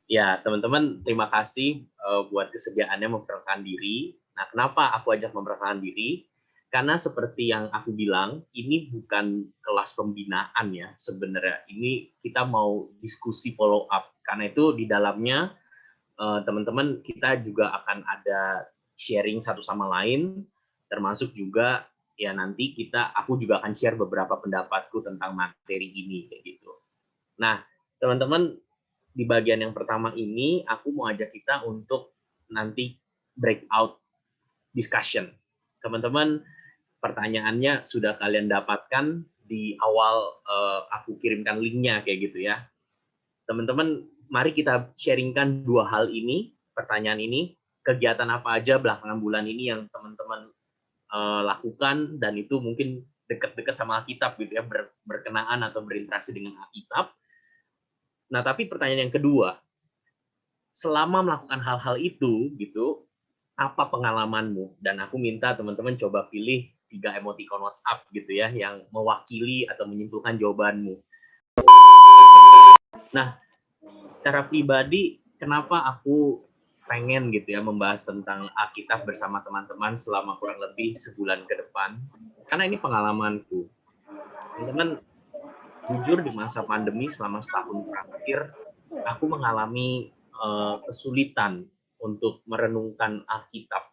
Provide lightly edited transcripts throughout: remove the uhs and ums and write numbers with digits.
Ya, teman-teman, terima kasih buat kesediaannya memperkenalkan diri. Nah, kenapa aku ajak memperkenalkan diri? Karena seperti yang aku bilang, ini bukan kelas pembinaan ya sebenarnya. Ini kita mau diskusi follow up. Karena itu di dalamnya teman-teman kita juga akan ada sharing satu sama lain, termasuk juga ya nanti aku juga akan share beberapa pendapatku tentang materi ini kayak gitu. Nah, teman-teman, di bagian yang pertama ini aku mau ajak kita untuk nanti breakout discussion. Teman-teman, pertanyaannya sudah kalian dapatkan di awal aku kirimkan linknya kayak gitu ya. Teman-teman, mari kita sharingkan dua hal ini, pertanyaan ini, kegiatan apa aja belakangan bulan ini yang teman-teman lakukan dan itu mungkin dekat-dekat sama Alkitab gitu ya, berkenaan atau berinteraksi dengan Alkitab. Nah, tapi pertanyaan yang kedua, selama melakukan hal-hal itu gitu, apa pengalamanmu? Dan aku minta teman-teman coba pilih 3 emoticon WhatsApp gitu ya yang mewakili atau menyimpulkan jawabanmu. Nah, secara pribadi kenapa aku pengen gitu ya membahas tentang Alkitab bersama teman-teman selama kurang lebih sebulan ke depan? Karena ini pengalamanku. Teman-teman, jujur di masa pandemi selama setahun terakhir, aku mengalami kesulitan untuk merenungkan Alkitab.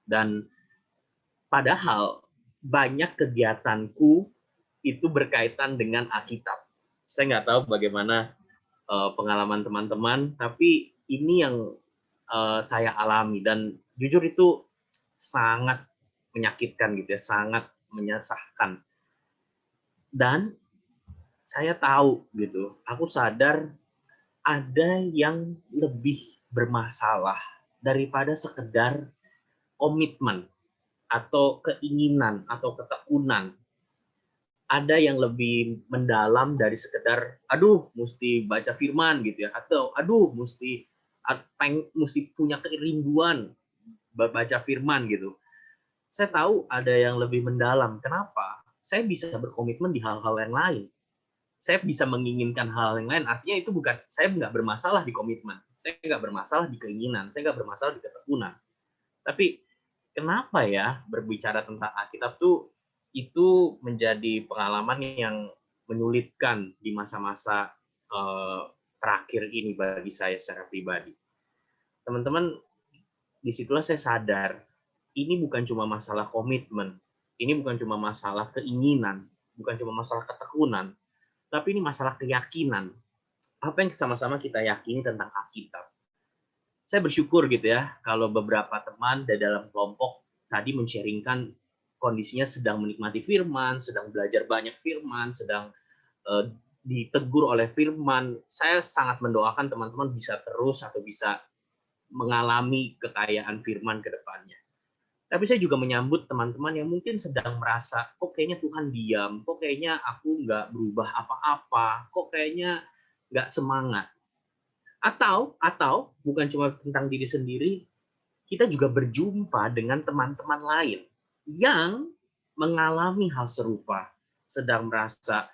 Dan padahal banyak kegiatanku itu berkaitan dengan Alkitab. Saya nggak tahu bagaimana pengalaman teman-teman, tapi ini yang saya alami dan jujur itu sangat menyakitkan gitu ya, sangat menyesakkan. Dan saya tahu gitu, aku sadar ada yang lebih bermasalah daripada sekedar komitmen atau keinginan atau ketekunan. Ada yang lebih mendalam dari sekedar aduh mesti baca firman gitu ya, atau aduh mesti punya kerinduan baca firman gitu. Saya tahu ada yang lebih mendalam. Kenapa? Saya bisa berkomitmen di hal-hal yang lain. Saya bisa menginginkan hal yang lain. Artinya itu bukan, saya nggak bermasalah di komitmen. Saya nggak bermasalah di keinginan. Saya nggak bermasalah di ketekunan. Tapi kenapa ya berbicara tentang Alkitab tuh itu menjadi pengalaman yang menyulitkan di masa-masa terakhir ini bagi saya secara pribadi. Teman-teman, disitulah saya sadar ini bukan cuma masalah komitmen, ini bukan cuma masalah keinginan, bukan cuma masalah ketekunan, tapi ini masalah keyakinan. Apa yang sama-sama kita yakini tentang Alkitab. Saya bersyukur gitu ya, kalau beberapa teman di dalam kelompok tadi men-sharingkan kondisinya sedang menikmati firman, sedang belajar banyak firman, sedang ditegur oleh firman. Saya sangat mendoakan teman-teman bisa terus atau bisa mengalami kekayaan firman ke depannya. Tapi saya juga menyambut teman-teman yang mungkin sedang merasa, kok kayaknya Tuhan diam, kok kayaknya aku nggak berubah apa-apa, kok kayaknya nggak semangat. Atau bukan cuma tentang diri sendiri, kita juga berjumpa dengan teman-teman lain yang mengalami hal serupa, sedang merasa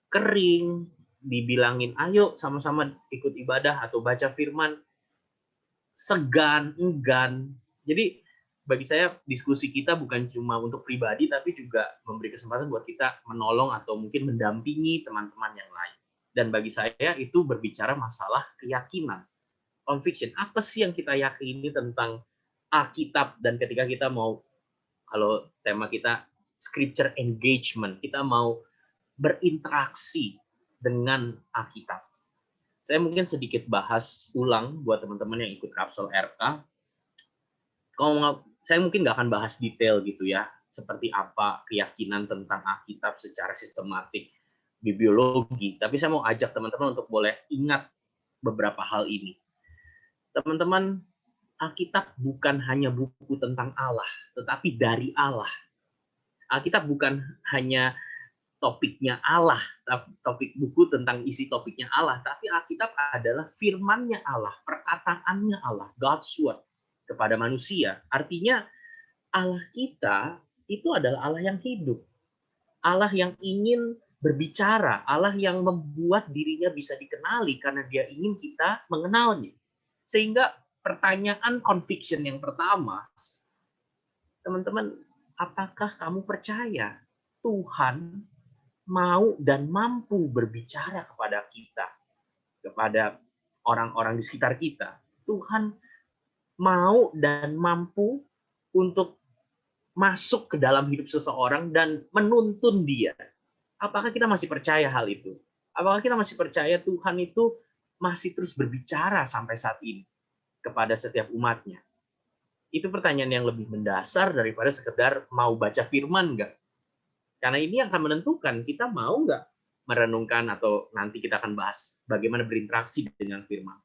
kering, dibilangin ayo sama-sama ikut ibadah atau baca firman, segan, enggan. Jadi bagi saya diskusi kita bukan cuma untuk pribadi tapi juga memberi kesempatan buat kita menolong atau mungkin mendampingi teman-teman yang lain. Dan bagi saya itu berbicara masalah keyakinan, conviction. Apa sih yang kita yakini tentang Alkitab, dan ketika kita mau, kalau tema kita scripture engagement, kita mau berinteraksi dengan Alkitab. Saya mungkin sedikit bahas ulang buat teman-teman yang ikut Kapsul RK. Saya mungkin nggak akan bahas detail gitu ya, seperti apa keyakinan tentang Alkitab secara sistematik bibliologi, tapi saya mau ajak teman-teman untuk boleh ingat beberapa hal ini. Teman-teman, Alkitab bukan hanya buku tentang Allah, tetapi dari Allah. Alkitab bukan hanya topiknya Allah, topik buku tentang isi topiknya Allah, tapi Alkitab adalah firman-Nya Allah, perkataannya Allah, God's word kepada manusia. Artinya Allah kita itu adalah Allah yang hidup, Allah yang ingin berbicara, Allah yang membuat dirinya bisa dikenali karena dia ingin kita mengenalnya. Sehingga pertanyaan conviction yang pertama, teman-teman, apakah kamu percaya Tuhan mau dan mampu berbicara kepada kita, kepada orang-orang di sekitar kita? Tuhan mau dan mampu untuk masuk ke dalam hidup seseorang dan menuntun dia. Apakah kita masih percaya hal itu? Apakah kita masih percaya Tuhan itu masih terus berbicara sampai saat ini kepada setiap umatnya? Itu pertanyaan yang lebih mendasar daripada sekedar mau baca firman nggak? Karena ini akan menentukan kita mau nggak merenungkan atau nanti kita akan bahas bagaimana berinteraksi dengan firman.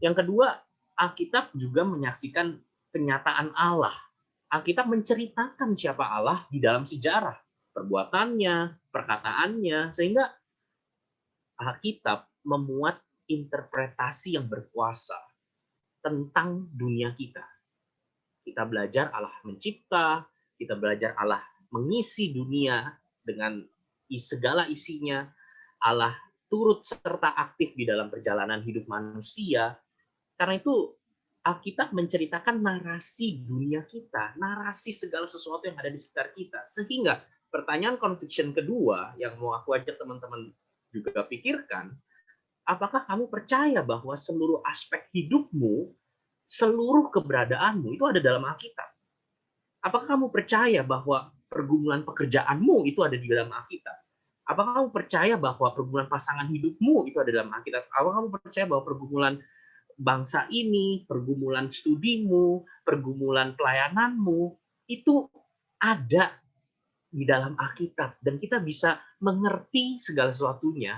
Yang kedua, Alkitab juga menyaksikan kenyataan Allah. Alkitab menceritakan siapa Allah di dalam sejarah, perbuatannya, perkataannya, sehingga Alkitab memuat interpretasi yang berkuasa tentang dunia kita. Kita belajar Allah mencipta, kita belajar Allah mengisi dunia dengan segala isinya, Allah turut serta aktif di dalam perjalanan hidup manusia. Karena itu Alkitab menceritakan narasi dunia kita, narasi segala sesuatu yang ada di sekitar kita. Sehingga pertanyaan conviction kedua yang mau aku ajak teman-teman juga pikirkan, apakah kamu percaya bahwa seluruh aspek hidupmu, seluruh keberadaanmu itu ada dalam Alkitab? Apakah kamu percaya bahwa pergumulan pekerjaanmu itu ada di dalam Alkitab? Apakah kamu percaya bahwa pergumulan pasangan hidupmu itu ada dalam Alkitab? Apakah kamu percaya bahwa pergumulan bangsa ini, pergumulan studimu, pergumulan pelayananmu, itu ada di dalam Alkitab. Dan kita bisa mengerti segala sesuatunya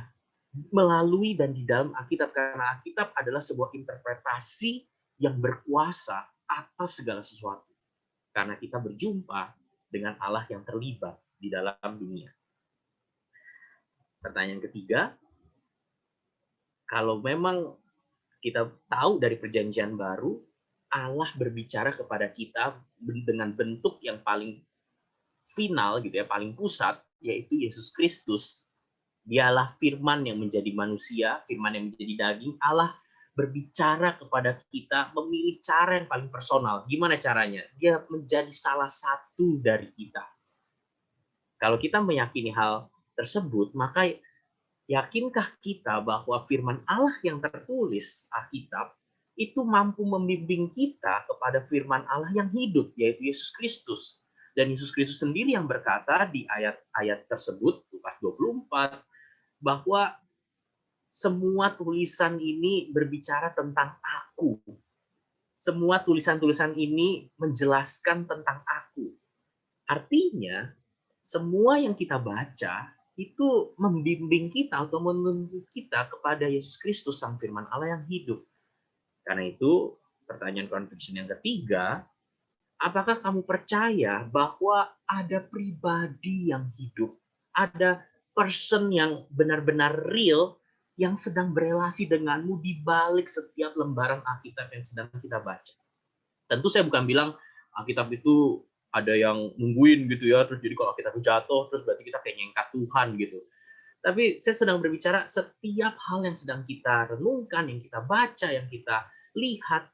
melalui dan di dalam Alkitab. Karena Alkitab adalah sebuah interpretasi yang berkuasa atas segala sesuatu. Karena kita berjumpa dengan Allah yang terlibat di dalam dunia. Pertanyaan ketiga, kalau memang kita tahu dari perjanjian baru, Allah berbicara kepada kita dengan bentuk yang paling final gitu ya, paling pusat, yaitu Yesus Kristus. Dialah firman yang menjadi manusia, firman yang menjadi daging. Allah berbicara kepada kita, memilih cara yang paling personal. Gimana caranya? Dia menjadi salah satu dari kita. Kalau kita meyakini hal tersebut, maka yakinkah kita bahwa firman Allah yang tertulis, Alkitab, itu mampu membimbing kita kepada firman Allah yang hidup, yaitu Yesus Kristus. Dan Yesus Kristus sendiri yang berkata di ayat-ayat tersebut, Lukas 24, bahwa semua tulisan ini berbicara tentang aku. Semua tulisan-tulisan ini menjelaskan tentang aku. Artinya, semua yang kita baca itu membimbing kita atau menuntun kita kepada Yesus Kristus, Sang Firman Allah yang hidup. Karena itu, pertanyaan conviction yang ketiga, apakah kamu percaya bahwa ada pribadi yang hidup, ada person yang benar-benar real yang sedang berelasi denganmu di balik setiap lembaran Alkitab yang sedang kita baca? Tentu saya bukan bilang Alkitab itu ada yang nungguin gitu ya, terus jadi kalau kita jatuh, terus berarti kita kayak nyengkat Tuhan gitu. Tapi saya sedang berbicara setiap hal yang sedang kita renungkan, yang kita baca, yang kita lihat,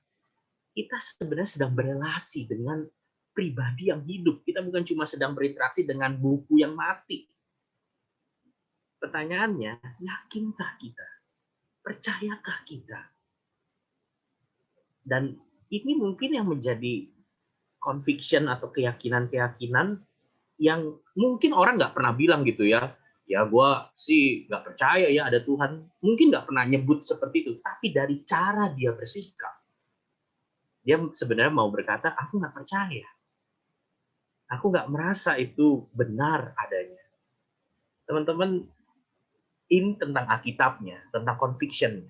kita sebenarnya sedang berelasi dengan pribadi yang hidup. Kita bukan cuma sedang berinteraksi dengan buku yang mati. Pertanyaannya, yakinkah kita? Percayakah kita? Dan ini mungkin yang menjadi conviction atau keyakinan-keyakinan yang mungkin orang nggak pernah bilang gitu ya, ya gue sih nggak percaya ya ada Tuhan. Mungkin nggak pernah nyebut seperti itu, tapi dari cara dia bersikap, dia sebenarnya mau berkata, aku nggak percaya. Aku nggak merasa itu benar adanya. Teman-teman, ini tentang Alkitabnya, tentang convictionnya.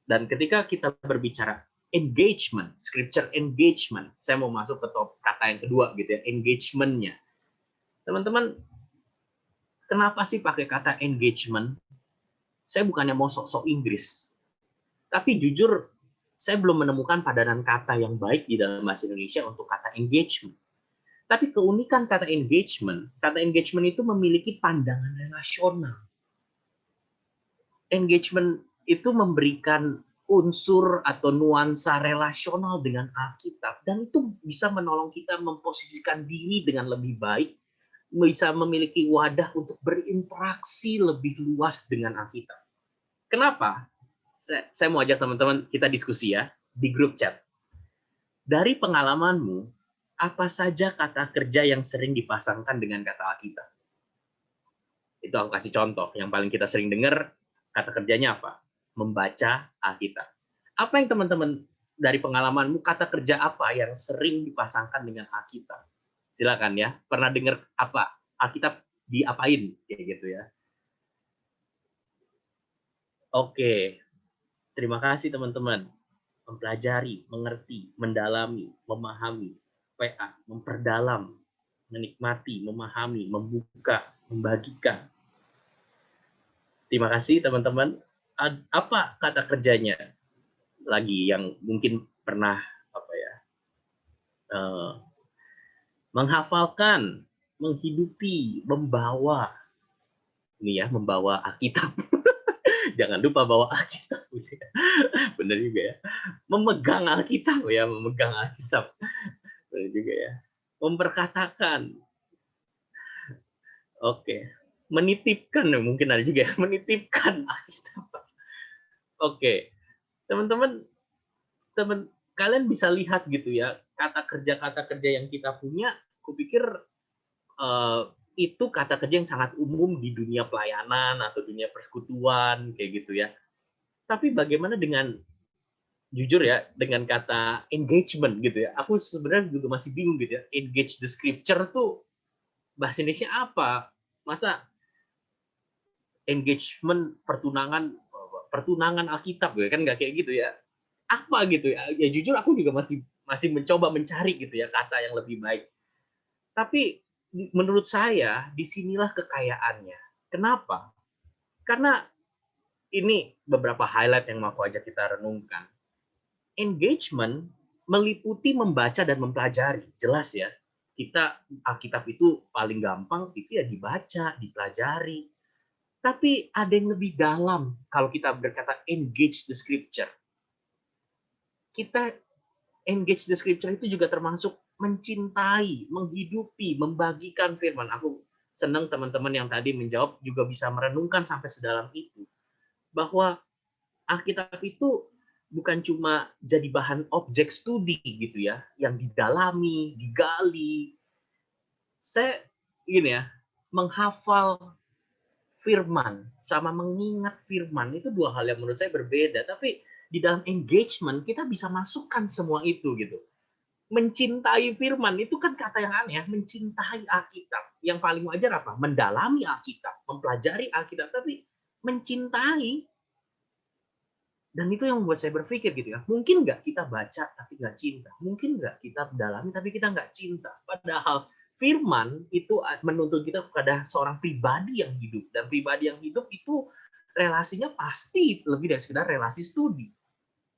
Dan ketika kita berbicara engagement, scripture engagement, saya mau masuk ke kata yang kedua gitu ya, engagementnya. Teman-teman, kenapa sih pakai kata engagement? Saya bukannya mau sok-sok Inggris, tapi jujur saya belum menemukan padanan kata yang baik di dalam bahasa Indonesia untuk kata engagement. Tapi keunikan kata engagement itu memiliki pandangan relasional. Engagement itu memberikan unsur atau nuansa relasional dengan Alkitab, dan itu bisa menolong kita memposisikan diri dengan lebih baik, bisa memiliki wadah untuk berinteraksi lebih luas dengan Alkitab. Kenapa? Saya mau ajak teman-teman kita diskusi ya di grup chat. Dari pengalamanmu, apa saja kata kerja yang sering dipasangkan dengan kata Alkitab? Itu aku kasih contoh. Yang paling kita sering dengar, kata kerjanya apa? Membaca Alkitab. Apa yang teman-teman dari pengalamanmu, kata kerja apa yang sering dipasangkan dengan Alkitab? Silakan ya. Pernah dengar apa? Alkitab diapain? Kayak gitu ya. Oke. Terima kasih teman-teman. Mempelajari, mengerti, mendalami, memahami, PA, memperdalam, menikmati, memahami, membuka, membagikan. Terima kasih teman-teman. Apa kata kerjanya lagi yang mungkin pernah apa ya, menghafalkan, menghidupi, membawa, ini ya, membawa Alkitab. Jangan lupa bawa Alkitab. Benar juga ya. Memegang Alkitab ya, memegang Alkitab. Benar juga ya. Memperkatakan. Oke. Menitipkan mungkin ada juga ya. Menitipkan Alkitab. Oke. Teman-teman, kalian bisa lihat gitu ya, kata kerja yang kita punya, kupikir itu kata kerja yang sangat umum di dunia pelayanan atau dunia persekutuan kayak gitu ya. Tapi bagaimana dengan, jujur ya, dengan kata engagement gitu ya. Aku sebenarnya juga masih bingung gitu ya. Engage the scripture tuh bahasa Indonesia apa? Masa engagement pertunangan Alkitab ya, kan nggak kayak gitu ya. Apa gitu ya? Ya jujur aku juga masih masih mencoba mencari gitu ya kata yang lebih baik. Tapi menurut saya disinilah kekayaannya. Kenapa? Karena ini beberapa highlight yang mau aku ajak kita renungkan. Engagement meliputi membaca dan mempelajari. Jelas ya, kita Alkitab itu paling gampang itu ya dibaca, dipelajari. Tapi ada yang lebih dalam kalau kita berkata engage the scripture. Kita engage the scripture itu juga termasuk mencintai, menghidupi, membagikan firman. Aku senang teman-teman yang tadi menjawab juga bisa merenungkan sampai sedalam itu. Bahwa Alkitab itu bukan cuma jadi bahan objek studi gitu ya, yang didalami, digali. Saya gini ya, menghafal firman sama mengingat firman itu dua hal yang menurut saya berbeda. Tapi di dalam engagement kita bisa masukkan semua itu gitu. Mencintai firman itu kan kata yang aneh, mencintai Alkitab. Yang paling wajar apa? Mendalami Alkitab, mempelajari Alkitab, tapi mencintai. Dan itu yang membuat saya berpikir gitu ya, mungkin nggak kita baca tapi nggak cinta, mungkin nggak kita dalami tapi kita nggak cinta. Padahal firman itu menuntut kita kepada seorang pribadi yang hidup, dan pribadi yang hidup itu relasinya pasti lebih dari sekedar relasi studi,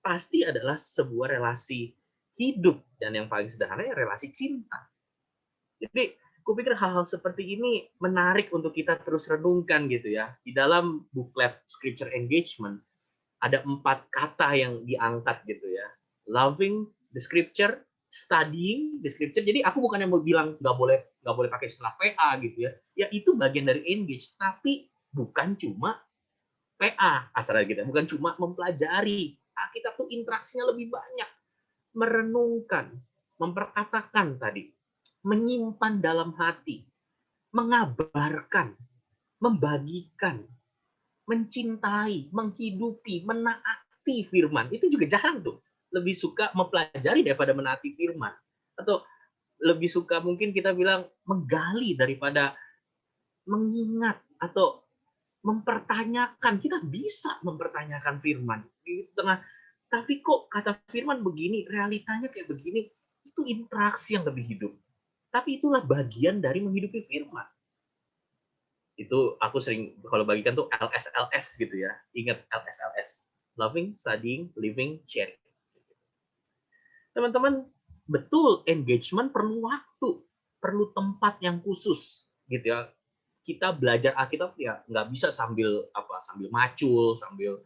pasti adalah sebuah relasi hidup, dan yang paling sederhana ya relasi cinta. Jadi kupikir hal-hal seperti ini menarik untuk kita terus renungkan gitu ya. Di dalam buklet Scripture Engagement ada 4 kata yang diangkat gitu ya. Loving the scripture, studying the scripture. Jadi aku bukannya mau bilang nggak boleh pakai istilah PA gitu ya. Ya itu bagian dari engage, tapi bukan cuma PA asal gitu. Bukan cuma mempelajari. Kita tuh interaksinya lebih banyak. Merenungkan, memperkatakan tadi, menyimpan dalam hati, mengabarkan, membagikan, mencintai, menghidupi, menaati firman. Itu juga jarang tuh. Lebih suka mempelajari daripada menaati firman. Atau lebih suka mungkin kita bilang menggali daripada mengingat atau mempertanyakan. Kita bisa mempertanyakan firman di tengah, tapi kok kata firman begini, realitanya kayak begini. Itu interaksi yang lebih hidup. Tapi itulah bagian dari menghidupi firman. Itu aku sering kalau bagikan tuh LSLS gitu ya. Ingat LSLS. Loving, studying, living, sharing. Teman-teman, betul engagement perlu waktu. perlu tempat yang khusus gitu ya. Kita belajar Alkitab ya nggak bisa sambil macul, sambil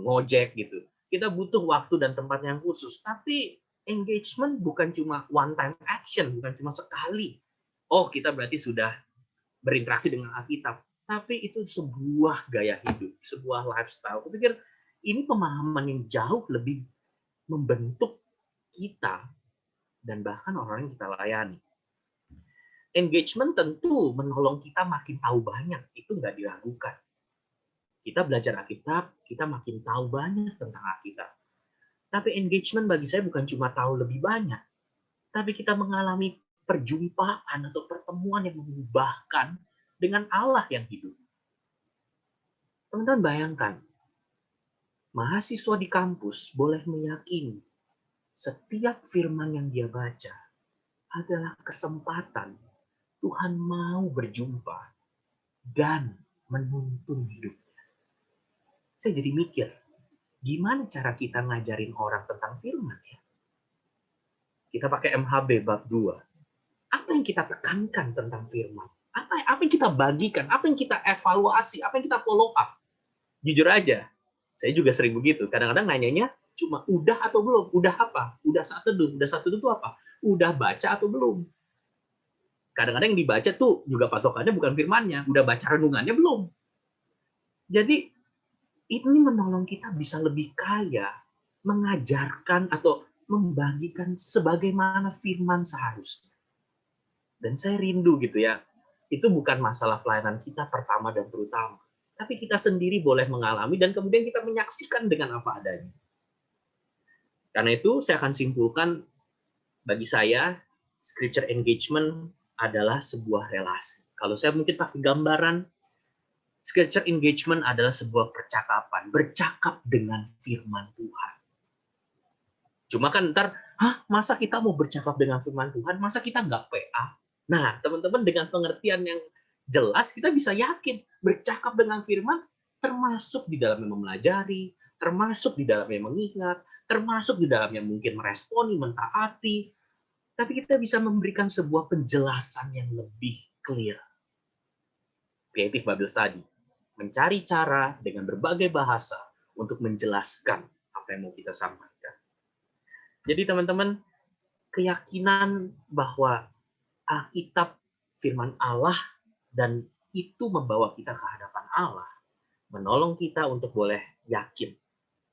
ngojek gitu. Kita butuh waktu dan tempat yang khusus. Tapi engagement bukan cuma one time action, bukan cuma sekali. Oh, kita berarti sudah berinteraksi dengan Alkitab. Tapi itu sebuah gaya hidup, sebuah lifestyle. Aku pikir ini pemahaman yang jauh lebih membentuk kita dan bahkan orang yang kita layani. Engagement tentu menolong kita makin tahu banyak, itu nggak diragukan. Kita belajar Alkitab, kita makin tahu banyak tentang Alkitab. Tapi engagement bagi saya bukan cuma tahu lebih banyak, tapi kita mengalami perjumpaan atau pertemuan yang mengubahkan dengan Allah yang hidup. Teman-teman bayangkan, mahasiswa di kampus boleh meyakini setiap firman yang dia baca adalah kesempatan Tuhan mau berjumpa dan menuntun hidupnya. Saya jadi mikir, gimana cara kita ngajarin orang tentang firman ya? Kita pakai MHB bab 2. Apa yang kita tekankan tentang firman? Apa yang kita bagikan? Apa yang kita evaluasi? Apa yang kita follow up? Jujur aja, saya juga sering begitu. Kadang-kadang nanyanya cuma udah atau belum? Udah apa? Udah saat teduh. Udah saat teduh itu apa? Udah baca atau belum? Kadang-kadang yang dibaca tuh juga patokannya bukan firmannya. Udah baca renungannya belum? Jadi ini menolong kita bisa lebih kaya mengajarkan atau membagikan sebagaimana firman seharusnya. Dan saya rindu gitu ya, itu bukan masalah pelayanan kita pertama dan terutama. Tapi kita sendiri boleh mengalami dan kemudian kita menyaksikan dengan apa adanya. Karena itu saya akan simpulkan, bagi saya, scripture engagement adalah sebuah relasi. Kalau saya mungkin pakai gambaran, scripture engagement adalah sebuah percakapan, bercakap dengan firman Tuhan. Cuma kan ntar, masa kita mau bercakap dengan firman Tuhan, masa kita nggak PA? Nah, teman-teman dengan pengertian yang jelas, kita bisa yakin bercakap dengan firman termasuk di dalamnya mempelajari, termasuk di dalamnya mengingat, termasuk di dalamnya mungkin meresponi, mentaati, tapi kita bisa memberikan sebuah penjelasan yang lebih clear. Creative Bible Study. Mencari cara dengan berbagai bahasa untuk menjelaskan apa yang mau kita sampaikan. Jadi teman-teman, keyakinan bahwa Alkitab firman Allah dan itu membawa kita ke hadapan Allah, menolong kita untuk boleh yakin.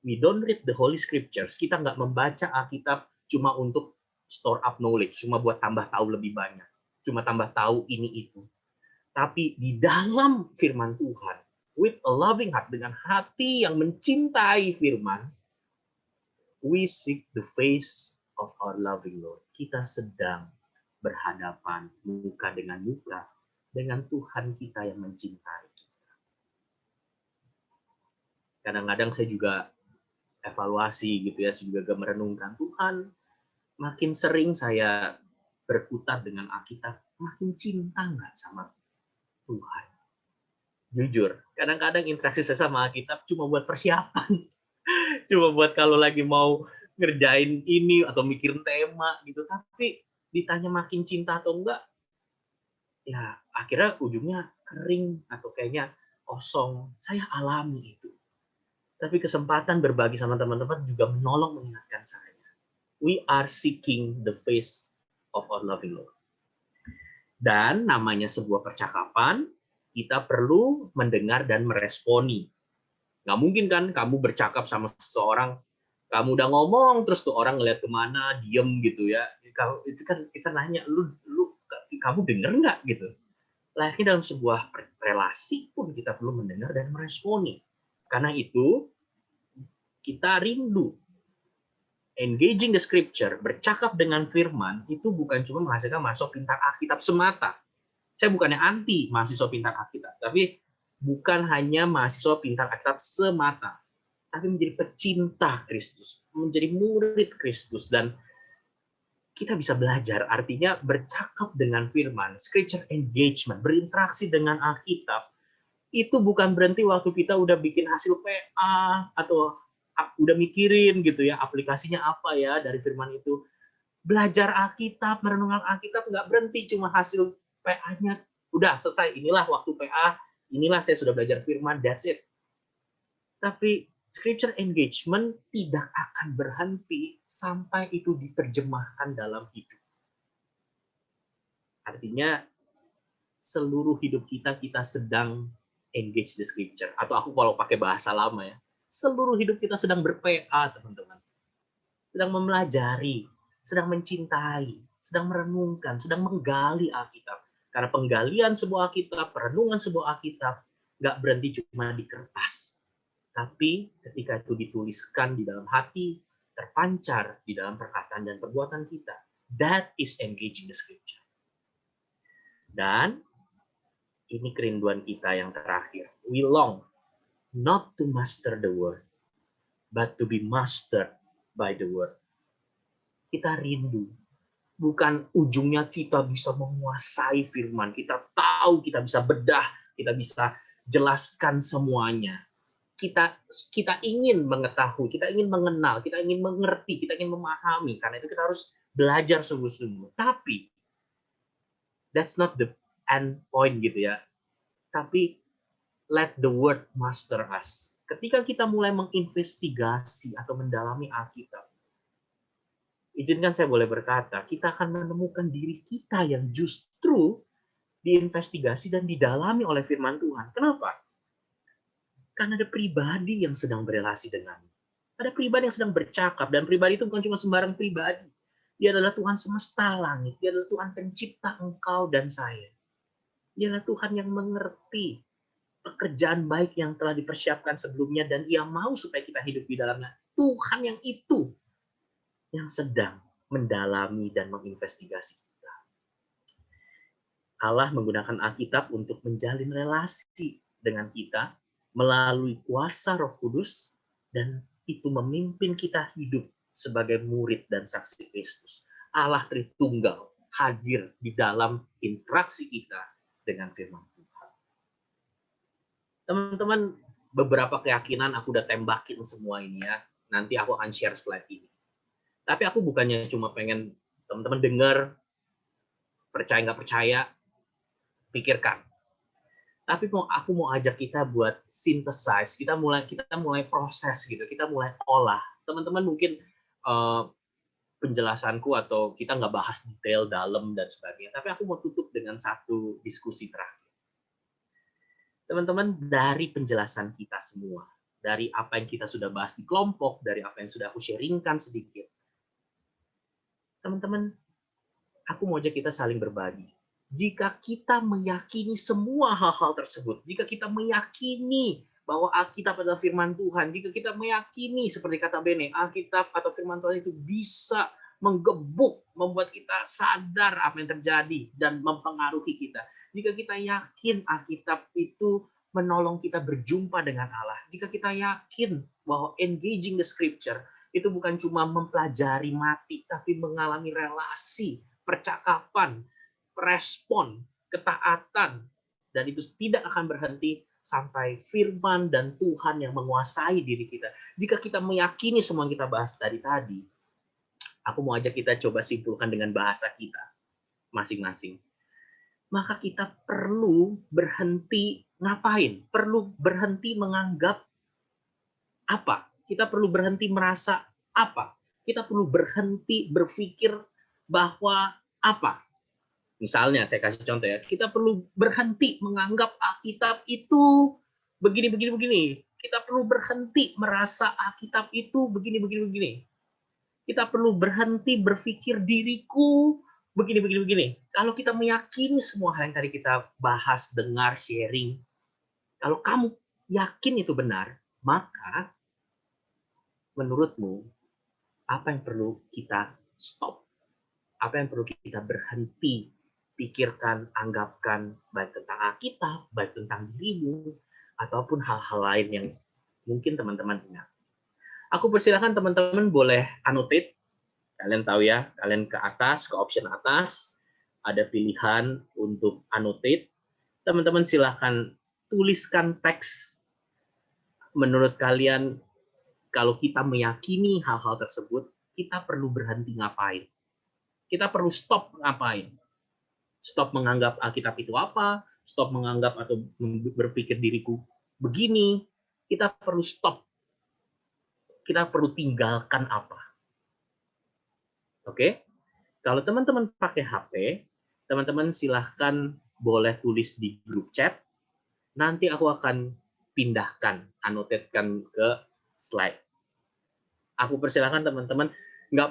We don't read the Holy Scriptures. Kita nggak membaca Alkitab cuma untuk store up knowledge, cuma buat tambah tahu lebih banyak, cuma tambah tahu ini itu. Tapi di dalam firman Tuhan, with a loving heart, dengan hati yang mencintai firman, we seek the face of our loving Lord. Kita sedang berhadapan muka dengan Tuhan kita yang mencintai. Kadang-kadang saya juga evaluasi gitu ya, saya juga merenungkan Tuhan, makin sering saya berkutat dengan Alkitab, makin cinta nggak sama Tuhan. Jujur, kadang-kadang interaksi saya sama Alkitab cuma buat persiapan. Cuma buat kalau lagi mau ngerjain ini atau mikirin tema gitu. Tapi ditanya makin cinta atau enggak, ya akhirnya ujungnya kering atau kayaknya kosong. Saya alami itu. Tapi kesempatan berbagi sama teman-teman juga menolong mengingatkan saya. We are seeking the face of our loving Lord. Dan namanya sebuah percakapan, kita perlu mendengar dan meresponi. Nggak mungkin kan kamu bercakap sama seseorang, kamu udah ngomong, terus tuh orang ngeliat kemana, diem gitu ya. Itu kan kita nanya, kamu denger nggak gitu. Layaknya dalam sebuah relasi pun kita perlu mendengar dan meresponi. Karena itu, kita rindu engaging the scripture, bercakap dengan firman, itu bukan cuma menghasilkan mahasiswa pintar Alkitab semata. Saya bukannya anti mahasiswa pintar Alkitab, tapi bukan hanya mahasiswa pintar Alkitab semata, tapi menjadi pecinta Kristus, menjadi murid Kristus, dan kita bisa belajar, artinya bercakap dengan firman, scripture engagement, berinteraksi dengan Alkitab, itu bukan berhenti waktu kita udah bikin hasil PA, atau udah mikirin gitu ya, aplikasinya apa ya dari firman itu. Belajar Alkitab, merenungkan Alkitab nggak berhenti cuma hasil PA-nya. Udah selesai, inilah waktu PA, inilah saya sudah belajar firman, that's it. Tapi scripture engagement tidak akan berhenti sampai itu diterjemahkan dalam hidup. Artinya seluruh hidup kita sedang engage the scripture. Atau aku kalau pakai bahasa lama ya, seluruh hidup kita sedang ber-PA, teman-teman. Sedang mempelajari, sedang mencintai, sedang merenungkan, sedang menggali Alkitab. Karena penggalian sebuah Alkitab, perenungan sebuah Alkitab, nggak berhenti cuma di kertas. Tapi ketika itu dituliskan di dalam hati, terpancar di dalam perkataan dan perbuatan kita. That is engaging the scripture. Dan ini kerinduan kita yang terakhir. We long not to master the word, but to be mastered by the word. Kita rindu. Bukan ujungnya kita bisa menguasai firman. Kita tahu, kita bisa bedah, kita bisa jelaskan semuanya. Kita ingin mengetahui, kita ingin mengenal, kita ingin mengerti, kita ingin memahami. Karena itu kita harus belajar sungguh-sungguh. Tapi that's not the end point gitu ya. Tapi let the word master us. Ketika kita mulai menginvestigasi atau mendalami Alkitab, izinkan saya boleh berkata, kita akan menemukan diri kita yang justru diinvestigasi dan didalami oleh firman Tuhan. Kenapa? Karena ada pribadi yang sedang berelasi denganmu. Ada pribadi yang sedang bercakap, dan pribadi itu bukan cuma sembarang pribadi. Dia adalah Tuhan semesta langit. Dia adalah Tuhan pencipta engkau dan saya. Dia adalah Tuhan yang mengerti pekerjaan baik yang telah dipersiapkan sebelumnya, dan Ia mau supaya kita hidup di dalamnya. Tuhan yang itu yang sedang mendalami dan menginvestigasi kita. Allah menggunakan Alkitab untuk menjalin relasi dengan kita melalui kuasa Roh Kudus, dan itu memimpin kita hidup sebagai murid dan saksi Kristus. Allah Tritunggal hadir di dalam interaksi kita dengan firman Tuhan. Teman-teman, beberapa keyakinan aku udah tembakin semua ini ya. Nanti aku akan share slide ini. Tapi aku bukannya cuma pengen teman-teman dengar, percaya nggak percaya, pikirkan. Tapi aku mau ajak kita buat synthesize, kita mulai proses gitu, kita mulai olah. Teman-teman mungkin penjelasanku atau kita nggak bahas detail dalam dan sebagainya, tapi aku mau tutup dengan satu diskusi terakhir. Teman-teman, dari penjelasan kita semua, dari apa yang kita sudah bahas di kelompok, dari apa yang sudah aku sharingkan sedikit, teman-teman, aku mau ajak kita saling berbagi. Jika kita meyakini semua hal-hal tersebut, jika kita meyakini bahwa Alkitab adalah firman Tuhan, jika kita meyakini, seperti kata Bene, Alkitab atau firman Tuhan itu bisa menggebuk, membuat kita sadar apa yang terjadi dan mempengaruhi kita. Jika kita yakin Alkitab itu menolong kita berjumpa dengan Allah, jika kita yakin bahwa engaging the scripture itu bukan cuma mempelajari mati, tapi mengalami relasi, percakapan, respon, ketaatan, dan itu tidak akan berhenti sampai firman dan Tuhan yang menguasai diri kita. Jika kita meyakini semua yang kita bahas tadi, aku mau ajak kita coba simpulkan dengan bahasa kita masing-masing. Maka kita perlu berhenti ngapain? Perlu berhenti menganggap apa? Kita perlu berhenti merasa apa? Kita perlu berhenti berpikir bahwa apa? Misalnya, saya kasih contoh ya, kita perlu berhenti menganggap Alkitab itu begini. Kita perlu berhenti merasa Alkitab itu begini. Kita perlu berhenti berpikir diriku begini. Kalau kita meyakini semua hal yang tadi kita bahas, dengar, sharing, kalau kamu yakin itu benar, maka menurutmu apa yang perlu kita stop? Apa yang perlu kita berhenti pikirkan, anggapkan, baik tentang Alkitab, baik tentang dirimu, ataupun hal-hal lain yang mungkin teman-teman ingat. Aku persilakan teman-teman boleh annotate. Kalian tahu ya, kalian ke atas, ke option atas, ada pilihan untuk annotate. Teman-teman silahkan tuliskan teks. Menurut kalian, kalau kita meyakini hal-hal tersebut, kita perlu berhenti ngapain? kita perlu stop ngapain? Stop menganggap Alkitab itu apa, stop menganggap atau berpikir diriku begini. Kita perlu stop. Kita perlu tinggalkan apa. Oke? Kalau teman-teman pakai HP, teman-teman silahkan boleh tulis di grup chat. Nanti aku akan pindahkan, anotetkan ke slide. Aku persilahkan teman-teman, nggak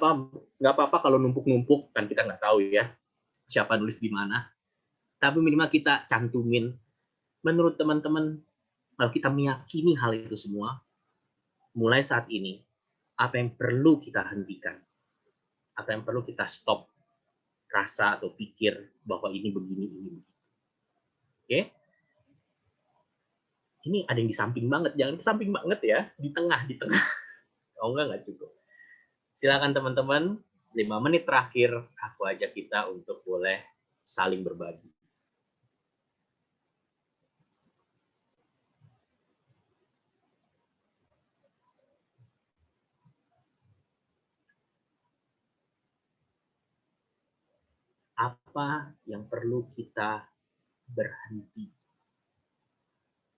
apa-apa kalau numpuk-numpuk, kan kita nggak tahu ya siapa nulis di mana. Tapi minimal kita cantumin. Menurut teman-teman, kalau kita meyakini hal itu semua, mulai saat ini, apa yang perlu kita hentikan? Apa yang perlu kita stop? Rasa atau pikir bahwa ini begini, ini begini. Oke? Ini ada yang di samping banget, jangan di samping banget ya, di tengah. Oh enggak cukup. Silakan teman-teman, 5 menit terakhir aku ajak kita untuk boleh saling berbagi. Apa yang perlu kita berhenti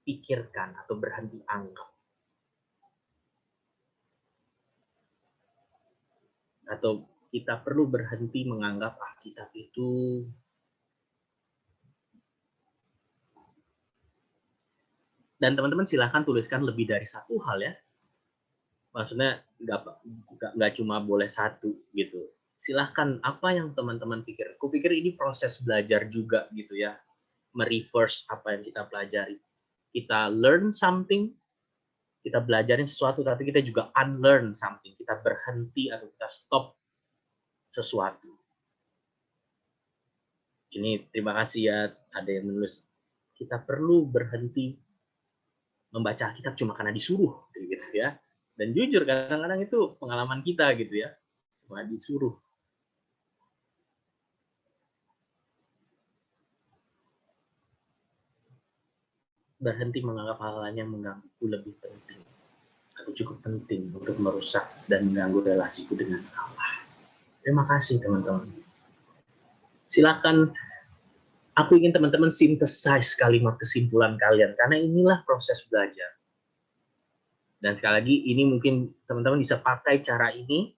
pikirkan atau berhenti anggap? Atau kita perlu berhenti menganggap Alkitab itu dan teman-teman silahkan tuliskan lebih dari satu hal ya. Maksudnya nggak cuma boleh satu gitu. Silahkan apa yang teman-teman pikir. Kupikir ini proses belajar juga gitu ya. Mereverse apa yang kita pelajari. Kita learn something, kita belajarin sesuatu, tapi kita juga unlearn something. Kita berhenti atau kita stop sesuatu. Ini terima kasih ya ada yang menulis. Kita perlu berhenti membaca Alkitab cuma karena disuruh, gitu ya. Dan jujur kadang-kadang itu pengalaman kita gitu ya, cuma disuruh. Berhenti menganggap hal-hal yang mengganggu lebih penting atau cukup penting untuk merusak dan mengganggu relasiku dengan Allah. Terima kasih teman-teman. Silakan, aku ingin teman-teman synthesize kalimat kesimpulan kalian karena inilah proses belajar. Dan sekali lagi ini mungkin teman-teman bisa pakai cara ini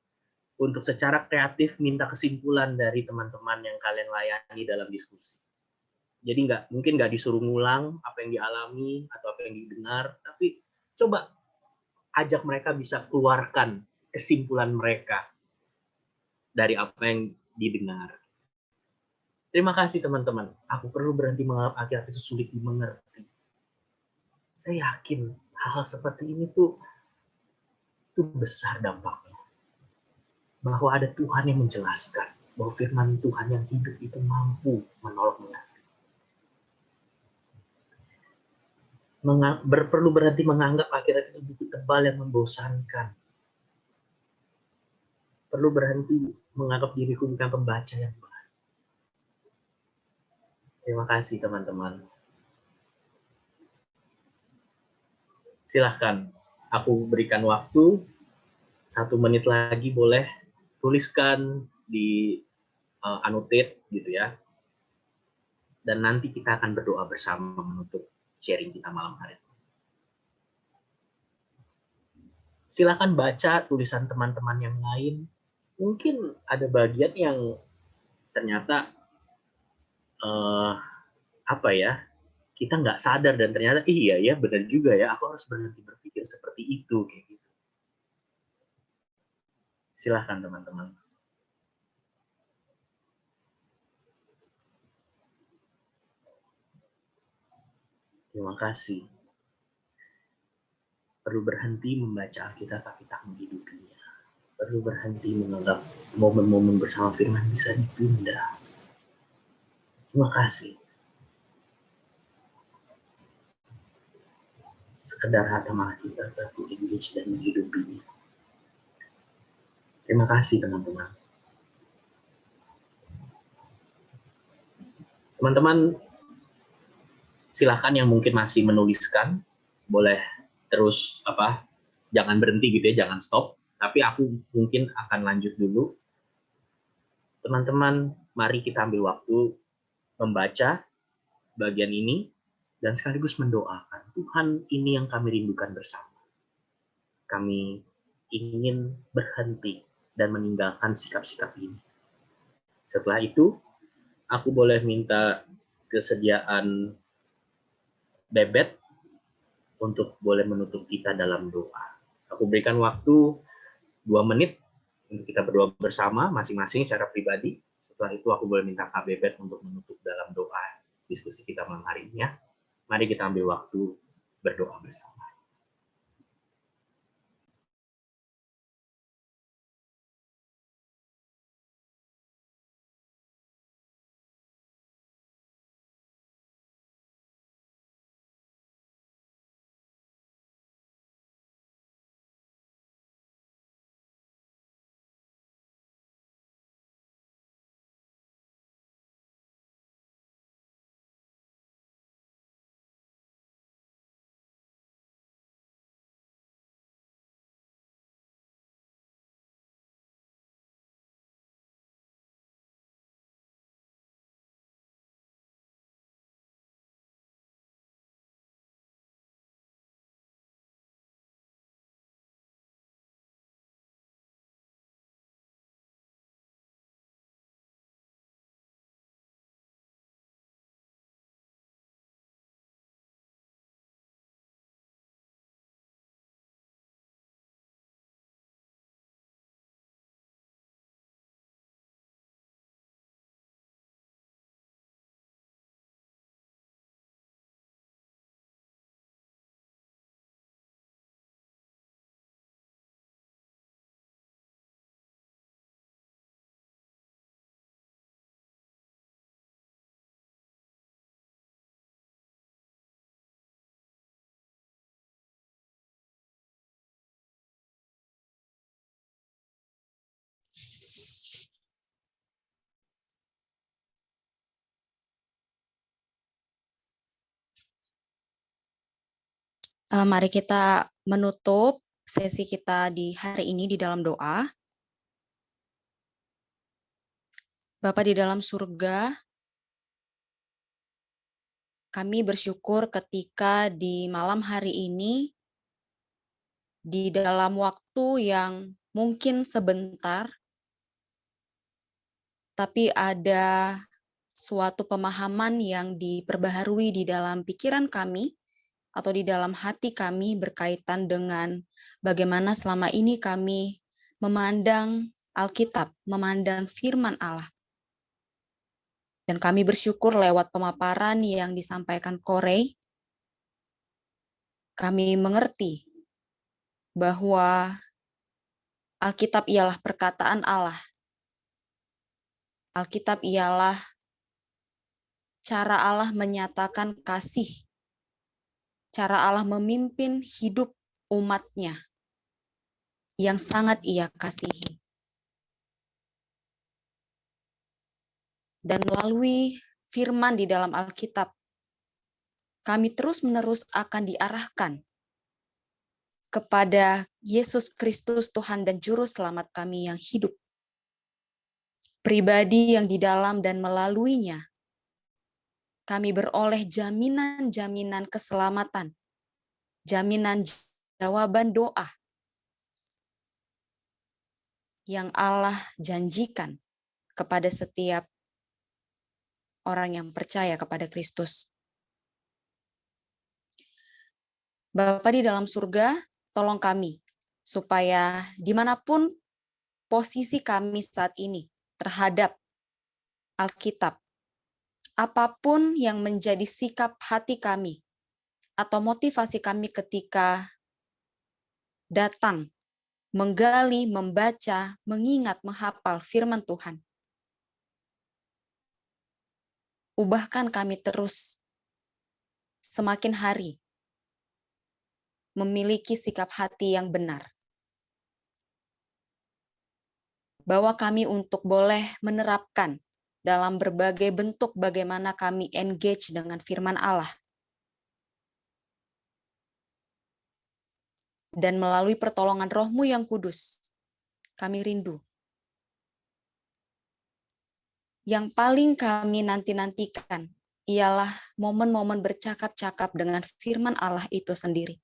untuk secara kreatif minta kesimpulan dari teman-teman yang kalian layani dalam diskusi. Jadi mungkin nggak disuruh ngulang apa yang dialami atau apa yang didengar, tapi coba ajak mereka bisa keluarkan kesimpulan mereka dari apa yang didengar. Terima kasih teman-teman. Aku perlu berhenti menganggap Alkitab itu sulit dimengerti. Saya yakin hal-hal seperti ini tuh besar dampaknya. Bahwa ada Tuhan yang menjelaskan bahwa firman Tuhan yang hidup itu mampu menolongnya. Perlu berhenti menganggap Alkitab itu buku tebal yang membosankan. Perlu berhenti menganggap diriku bukan pembaca yang baik. Terima kasih teman-teman. Silahkan, aku berikan waktu 1 menit lagi boleh tuliskan di annotate gitu ya. Dan nanti kita akan berdoa bersama menutup sharing kita malam hari ini. Silakan baca tulisan teman-teman yang lain. Mungkin ada bagian yang ternyata kita nggak sadar dan ternyata iya ya benar juga ya, aku harus berhenti berpikir seperti itu kayak gitu. Silahkan teman-teman. Terima kasih. Perlu berhenti membaca Alkitab tapi tak menghidupinya. Perlu berhenti menganggap momen-momen bersama firman bisa ditunda. Terima kasih. Sekedar hatamah kita tapi engage dan menghidupinya. Terima kasih teman-teman. Teman-teman silakan yang mungkin masih menuliskan boleh terus jangan berhenti gitu ya, jangan stop. Tapi aku mungkin akan lanjut dulu. Teman-teman, mari kita ambil waktu membaca bagian ini dan sekaligus mendoakan. Tuhan, ini yang kami rindukan bersama. Kami ingin berhenti dan meninggalkan sikap-sikap ini. Setelah itu, aku boleh minta kesediaan Bebet untuk boleh menutup kita dalam doa. Aku berikan waktu 2 menit untuk kita berdoa bersama masing-masing secara pribadi. Setelah itu aku boleh minta Kak Bebet untuk menutup dalam doa diskusi kita malam hari ini ya. Mari kita ambil waktu berdoa bersama. Mari kita menutup sesi kita di hari ini di dalam doa. Bapa di dalam surga, kami bersyukur ketika di malam hari ini, di dalam waktu yang mungkin sebentar, tapi ada suatu pemahaman yang diperbaharui di dalam pikiran kami, atau di dalam hati kami berkaitan dengan bagaimana selama ini kami memandang Alkitab, memandang firman Allah. Dan kami bersyukur lewat pemaparan yang disampaikan Korey, kami mengerti bahwa Alkitab ialah perkataan Allah. Alkitab ialah cara Allah menyatakan kasih, cara Allah memimpin hidup umat-Nya yang sangat Ia kasihi. Dan melalui firman di dalam Alkitab, kami terus-menerus akan diarahkan kepada Yesus Kristus Tuhan dan Juru Selamat kami yang hidup. Pribadi yang di dalam dan melaluinya, kami beroleh jaminan-jaminan keselamatan, jaminan jawaban doa yang Allah janjikan kepada setiap orang yang percaya kepada Kristus. Bapa di dalam surga, tolong kami, supaya dimanapun posisi kami saat ini terhadap Alkitab, apapun yang menjadi sikap hati kami atau motivasi kami ketika datang, menggali, membaca, mengingat, menghafal firman Tuhan. Ubahkan kami terus semakin hari memiliki sikap hati yang benar. Bawa kami untuk boleh menerapkan dalam berbagai bentuk bagaimana kami engage dengan firman Allah. Dan melalui pertolongan Roh-Mu yang kudus, kami rindu yang paling kami nanti-nantikan ialah momen-momen bercakap-cakap dengan firman Allah itu sendiri.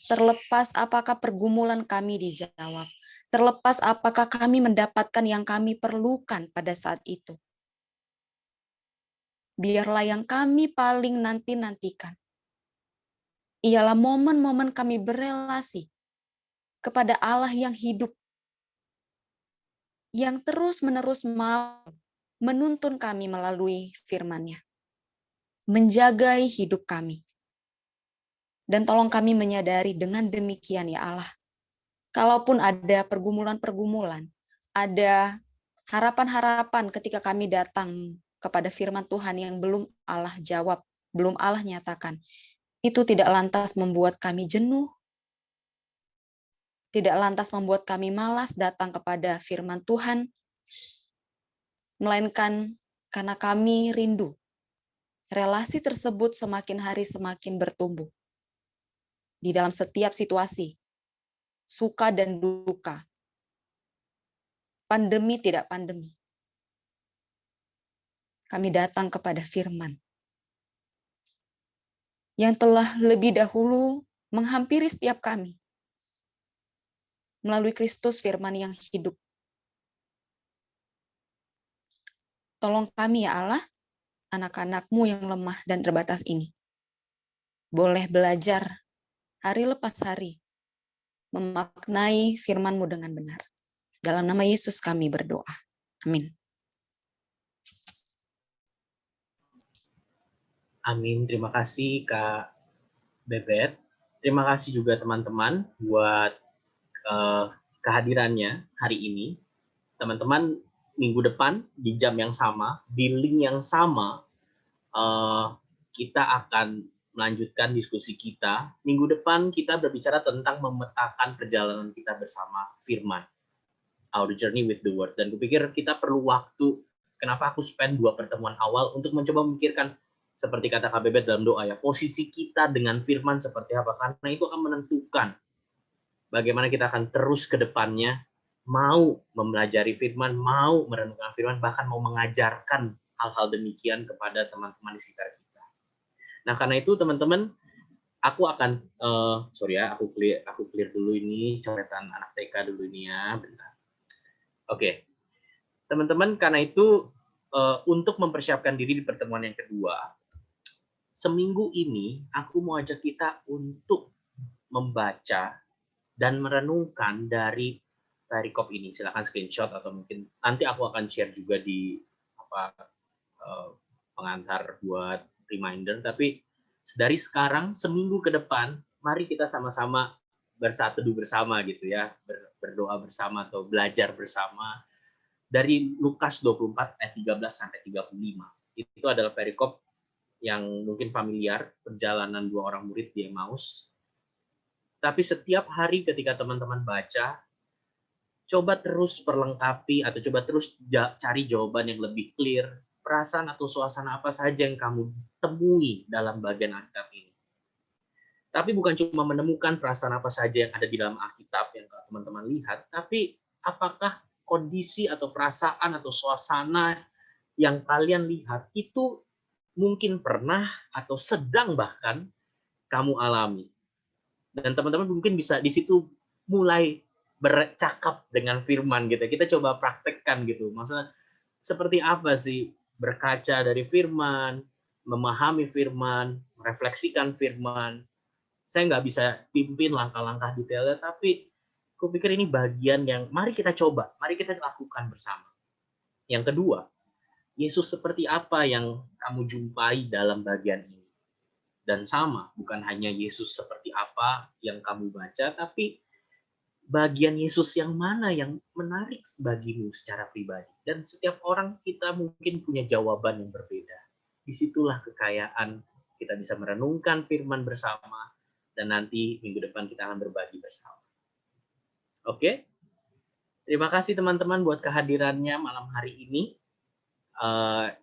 Terlepas apakah pergumulan kami dijawab, terlepas apakah kami mendapatkan yang kami perlukan pada saat itu. Biarlah yang kami paling nanti-nantikan ialah momen-momen kami berelasi kepada Allah yang hidup, yang terus-menerus mau menuntun kami melalui firman-Nya, menjagai hidup kami. Dan tolong kami menyadari dengan demikian ya Allah, kalaupun ada pergumulan-pergumulan, ada harapan-harapan ketika kami datang kepada firman Tuhan yang belum Allah jawab, belum Allah nyatakan, itu tidak lantas membuat kami jenuh, tidak lantas membuat kami malas datang kepada firman Tuhan, melainkan karena kami rindu. Relasi tersebut semakin hari semakin bertumbuh. Di dalam setiap situasi, suka dan duka, pandemi tidak pandemi, kami datang kepada firman yang telah lebih dahulu menghampiri setiap kami melalui Kristus firman yang hidup. Tolong kami ya Allah, anak-anak-Mu yang lemah dan terbatas ini, boleh belajar hari lepas hari, memaknai firman-Mu dengan benar. Dalam nama Yesus kami berdoa. Amin. Amin. Terima kasih Kak Bebet. Terima kasih juga teman-teman buat kehadirannya hari ini. Teman-teman, minggu depan di jam yang sama, di link yang sama, kita akan melanjutkan diskusi kita. Minggu depan kita berbicara tentang memetakan perjalanan kita bersama firman. Our journey with the word. Dan kupikir kita perlu waktu. Kenapa aku spend 2 pertemuan awal untuk mencoba memikirkan, seperti kata Kak Bebet dalam doa ya, posisi kita dengan firman seperti apa. Karena itu akan menentukan bagaimana kita akan terus ke depannya, mau mempelajari firman, mau merenungkan firman, bahkan mau mengajarkan hal-hal demikian kepada teman-teman di sekitar kita. Nah, karena itu teman-teman, aku akan, aku clear dulu ini, coretan anak TK dulu ini ya, bentar. Oke, teman-teman, karena itu untuk mempersiapkan diri di pertemuan yang kedua, seminggu ini aku mau ajak kita untuk membaca dan merenungkan dari perikop ini. Silakan screenshot atau mungkin nanti aku akan share juga di pengantar buat reminder. Tapi dari sekarang seminggu ke depan, mari kita sama-sama bersateduh bersama gitu ya, berdoa bersama atau belajar bersama dari Lukas 24 ayat 13 sampai 35. Itu adalah perikop yang mungkin familiar, perjalanan 2 orang murid di Emmaus. Tapi setiap hari ketika teman-teman baca, coba terus perlengkapi atau coba terus cari jawaban yang lebih clear, perasaan atau suasana apa saja yang kamu temui dalam bagian Alkitab ini. Tapi bukan cuma menemukan perasaan apa saja yang ada di dalam Alkitab yang teman-teman lihat, tapi apakah kondisi atau perasaan atau suasana yang kalian lihat itu mungkin pernah atau sedang bahkan kamu alami. Dan teman-teman mungkin bisa di situ mulai bercakap dengan firman gitu. Kita coba praktekkan gitu. Maksudnya seperti apa sih berkaca dari firman, memahami firman, merefleksikan firman. Saya nggak bisa pimpin langkah-langkah detailnya, tapi aku pikir ini bagian yang mari kita coba, mari kita lakukan bersama. Yang kedua, Yesus seperti apa yang kamu jumpai dalam bagian ini? Dan sama, bukan hanya Yesus seperti apa yang kamu baca, tapi bagian Yesus yang mana yang menarik bagimu secara pribadi. Dan setiap orang kita mungkin punya jawaban yang berbeda. Disitulah kekayaan kita bisa merenungkan firman bersama, dan nanti minggu depan kita akan berbagi bersama. Oke? Terima kasih teman-teman buat kehadirannya malam hari ini.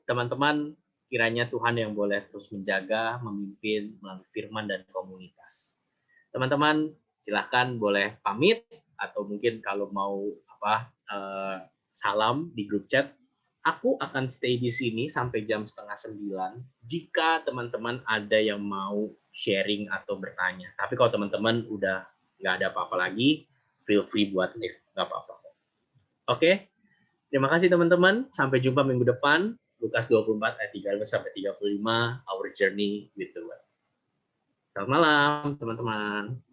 Teman-teman, kiranya Tuhan yang boleh terus menjaga, memimpin melalui firman dan komunitas. Teman-teman, silahkan boleh pamit atau mungkin kalau mau salam di grup chat Aku akan stay di sini sampai jam 8:30 jika teman-teman ada yang mau sharing atau bertanya. Tapi kalau teman-teman udah nggak ada apa-apa lagi, feel free buat leave, nggak apa-apa. Oke, terima kasih teman-teman. Sampai jumpa minggu depan. Lukas 24 ayat 13-35, Our Journey with the Word. Selamat malam, teman-teman.